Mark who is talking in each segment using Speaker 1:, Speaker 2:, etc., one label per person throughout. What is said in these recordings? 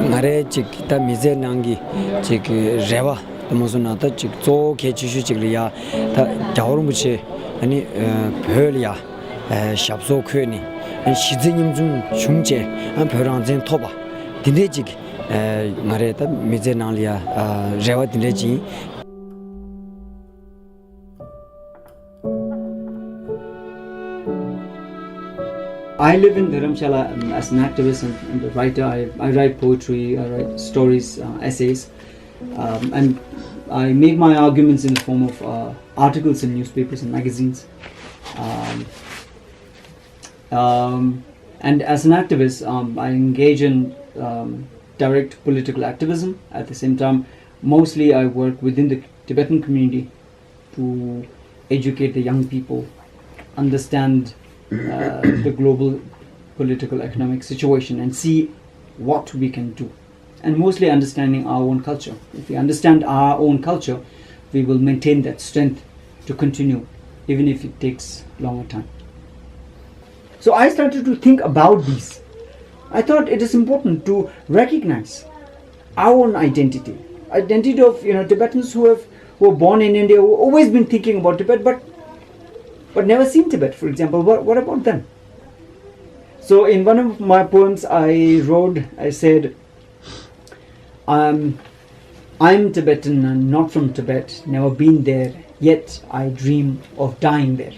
Speaker 1: ngare chik ta mize nangi chik rewa mosuna ta chik zo ke chishu chik ya ta gyawrum buche ani phöl ya shabso khöni an shizinim jung chungje an phörang zen toba dinde chik ngare ta mize nang ya rewa dinde ji.
Speaker 2: I live in Dharamshala as an activist and a writer. I write poetry, I write stories, essays, and I make my arguments in the form of articles in newspapers and magazines. And as an activist, I engage in direct political activism. At the same time, mostly I work within the Tibetan community to educate the young people, understand the global political economic situation and see what we can do, and mostly understanding our own culture. If we understand our own culture, we will maintain that strength to continue even if it takes longer time. So I started to think about these. I thought it is important to recognize our own identity of Tibetans who were born in India, who have always been thinking about Tibet but never seen Tibet, for example. What about them? So in one of my poems I said, I'm Tibetan and not from Tibet, never been there, yet I dream of dying there.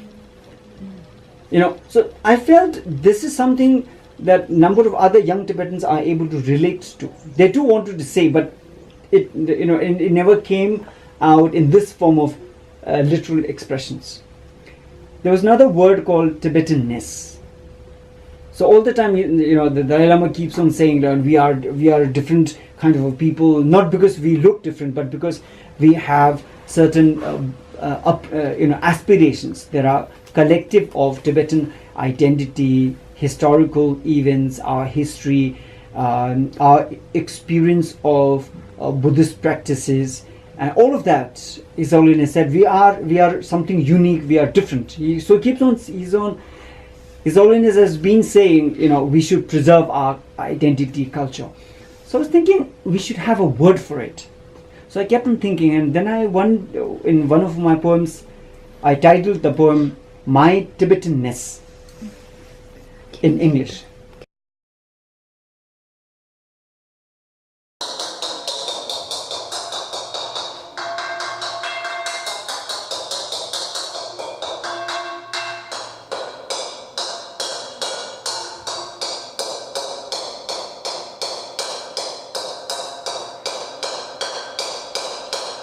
Speaker 2: So I felt this is something that number of other young Tibetans are able to relate to. They too wanted to say, but it never came out in this form of literal expressions. There was another word called Tibetanness. So all the time, the Dalai Lama keeps on saying that we are a different kind of a people, not because we look different, but because we have certain aspirations. There are collective of Tibetan identity, historical events, our history, our experience of Buddhist practices. And all of that, His Holiness said, we are something unique, we are different. So he keeps on, His Holiness has been saying, we should preserve our identity, culture. So I was thinking we should have a word for it. So I kept on thinking, and then in one of my poems, I titled the poem My Tibetanness in English.